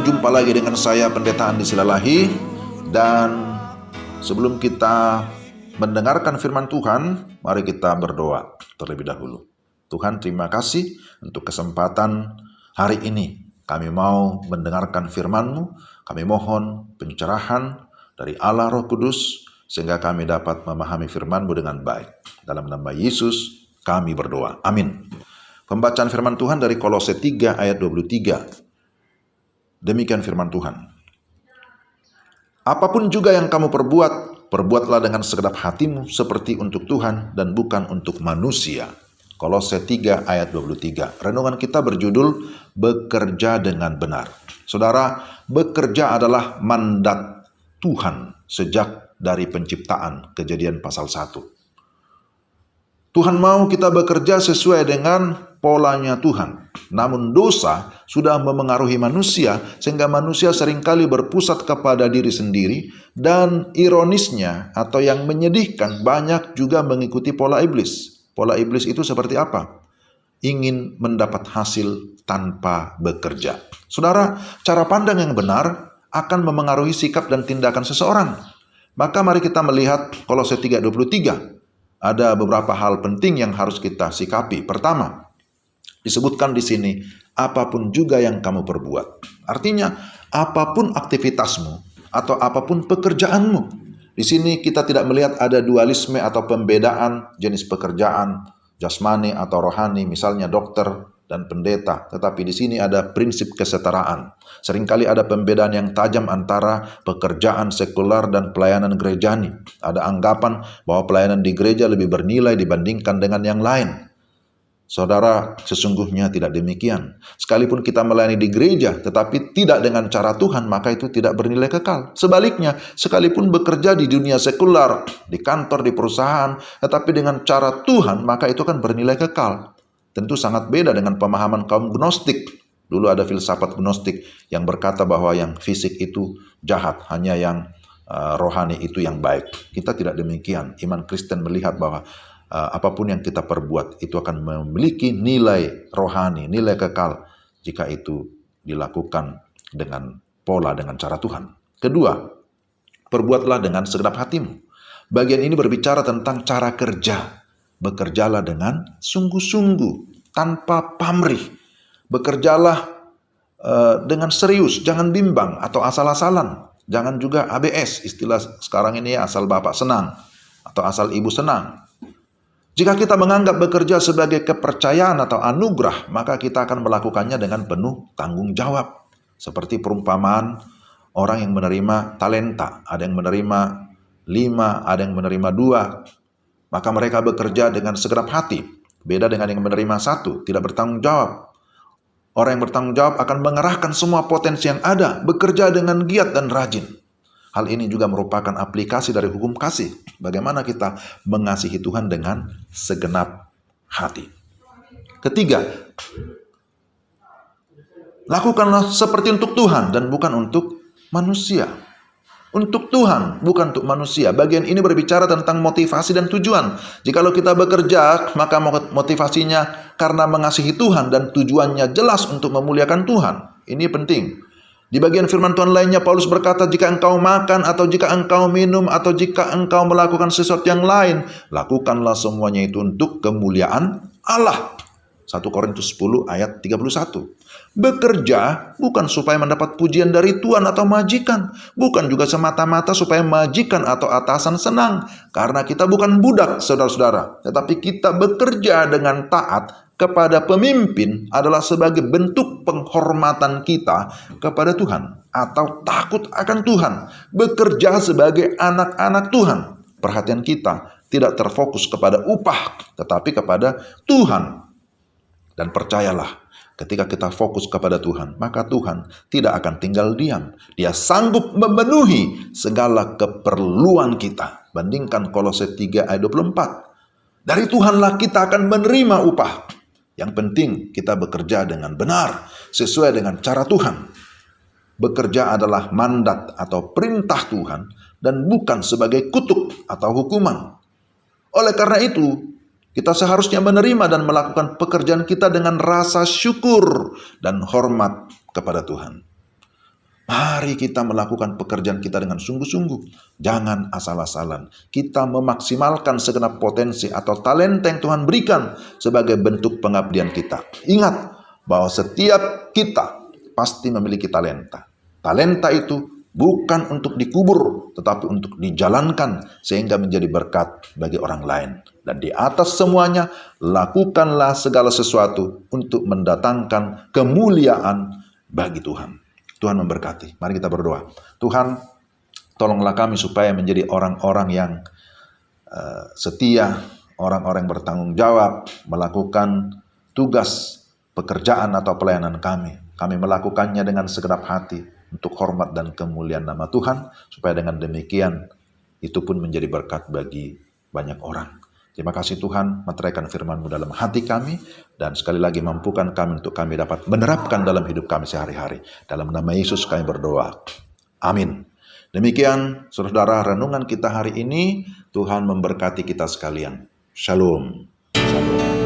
Jumpa lagi dengan saya Pendeta Andi Silalahi. Dan sebelum kita mendengarkan firman Tuhan, mari kita berdoa terlebih dahulu. Tuhan, terima kasih untuk kesempatan hari ini. Kami mau mendengarkan firman-Mu. Kami mohon pencerahan dari Allah Roh Kudus sehingga kami dapat memahami firman-Mu dengan baik. Dalam nama Yesus kami berdoa. Amin. Pembacaan firman Tuhan dari Kolose 3 ayat 23. Demikian firman Tuhan. Apapun juga yang kamu perbuat, perbuatlah dengan segenap hatimu seperti untuk Tuhan dan bukan untuk manusia. Kolose 3 ayat 23. Renungan kita berjudul bekerja dengan benar. Saudara, bekerja adalah mandat Tuhan sejak dari penciptaan, Kejadian pasal 1. Tuhan mau kita bekerja sesuai dengan polanya Tuhan. Namun dosa sudah memengaruhi manusia sehingga manusia seringkali berpusat kepada diri sendiri, dan ironisnya atau yang menyedihkan, banyak juga mengikuti pola iblis. Pola iblis itu seperti apa? Ingin mendapat hasil tanpa bekerja. Saudara, cara pandang yang benar akan memengaruhi sikap dan tindakan seseorang. Maka mari kita melihat Kolose 3:23. Ada beberapa hal penting yang harus kita sikapi. Pertama, disebutkan di sini, apapun juga yang kamu perbuat. Artinya, apapun aktivitasmu atau apapun pekerjaanmu. Di sini kita tidak melihat ada dualisme atau pembedaan jenis pekerjaan, jasmani atau rohani, misalnya dokter dan pendeta. Tetapi di sini ada prinsip kesetaraan. Seringkali ada pembedaan yang tajam antara pekerjaan sekular dan pelayanan gerejani. Ada anggapan bahwa pelayanan di gereja lebih bernilai dibandingkan dengan yang lain. Saudara, sesungguhnya tidak demikian. Sekalipun kita melayani di gereja, tetapi tidak dengan cara Tuhan, maka itu tidak bernilai kekal. Sebaliknya, sekalipun bekerja di dunia sekular, di kantor, di perusahaan, tetapi dengan cara Tuhan, maka itu kan bernilai kekal. Tentu sangat beda dengan pemahaman kaum Gnostik. Dulu ada filsafat Gnostik yang berkata bahwa yang fisik itu jahat, hanya yang rohani itu yang baik. Kita tidak demikian. Iman Kristen melihat bahwa apapun yang kita perbuat itu akan memiliki nilai rohani, nilai kekal jika itu dilakukan dengan pola, dengan cara Tuhan. Kedua, perbuatlah dengan segenap hatimu. Bagian ini berbicara tentang cara kerja. Bekerjalah dengan sungguh-sungguh, tanpa pamrih. Bekerjalah dengan serius, jangan bimbang atau asal-asalan. Jangan juga ABS, istilah sekarang ini asal bapak senang atau asal ibu senang. Jika kita menganggap bekerja sebagai kepercayaan atau anugerah, maka kita akan melakukannya dengan penuh tanggung jawab. Seperti perumpamaan orang yang menerima talenta. Ada yang menerima 5, ada yang menerima 2. Maka mereka bekerja dengan segenap hati. Beda dengan yang menerima 1, tidak bertanggung jawab. Orang yang bertanggung jawab akan mengerahkan semua potensi yang ada, bekerja dengan giat dan rajin. Hal ini juga merupakan aplikasi dari hukum kasih. Bagaimana kita mengasihi Tuhan dengan segenap hati. Ketiga, lakukanlah seperti untuk Tuhan dan bukan untuk manusia. Untuk Tuhan, bukan untuk manusia. Bagian ini berbicara tentang motivasi dan tujuan. Jikalau kita bekerja, maka motivasinya karena mengasihi Tuhan dan tujuannya jelas untuk memuliakan Tuhan. Ini penting. Di bagian firman Tuhan lainnya, Paulus berkata, jika engkau makan atau jika engkau minum atau jika engkau melakukan sesuatu yang lain, lakukanlah semuanya itu untuk kemuliaan Allah. 1 Korintus 10 ayat 31. Bekerja bukan supaya mendapat pujian dari tuan atau majikan. Bukan juga semata-mata supaya majikan atau atasan senang. Karena kita bukan budak, saudara-saudara. Tetapi kita bekerja dengan taat kepada pemimpin adalah sebagai bentuk penghormatan kita kepada Tuhan. Atau takut akan Tuhan. Bekerja sebagai anak-anak Tuhan. Perhatian kita tidak terfokus kepada upah, tetapi kepada Tuhan. Dan percayalah, ketika kita fokus kepada Tuhan, maka Tuhan tidak akan tinggal diam. Dia sanggup memenuhi segala keperluan kita. Bandingkan Kolose 3 ayat 24. Dari Tuhanlah kita akan menerima upah. Yang penting kita bekerja dengan benar, sesuai dengan cara Tuhan. Bekerja adalah mandat atau perintah Tuhan dan bukan sebagai kutuk atau hukuman. Oleh karena itu, kita seharusnya menerima dan melakukan pekerjaan kita dengan rasa syukur dan hormat kepada Tuhan. Mari kita melakukan pekerjaan kita dengan sungguh-sungguh. Jangan asal-asalan. Kita memaksimalkan segenap potensi atau talenta yang Tuhan berikan sebagai bentuk pengabdian kita. Ingat bahwa setiap kita pasti memiliki talenta. Talenta itu bukan untuk dikubur, tetapi untuk dijalankan sehingga menjadi berkat bagi orang lain. Dan di atas semuanya, lakukanlah segala sesuatu untuk mendatangkan kemuliaan bagi Tuhan. Tuhan memberkati. Mari kita berdoa. Tuhan, tolonglah kami supaya menjadi orang-orang yang setia, orang-orang yang bertanggung jawab, melakukan tugas, pekerjaan atau pelayanan kami. Kami melakukannya dengan segenap hati untuk hormat dan kemuliaan nama Tuhan, supaya dengan demikian itu pun menjadi berkat bagi banyak orang. Terima kasih Tuhan, meteraikan firman-Mu dalam hati kami, dan sekali lagi mampukan kami untuk kami dapat menerapkan dalam hidup kami sehari-hari. Dalam nama Yesus kami berdoa. Amin. Demikian saudara renungan kita hari ini. Tuhan memberkati kita sekalian. Shalom. Shalom.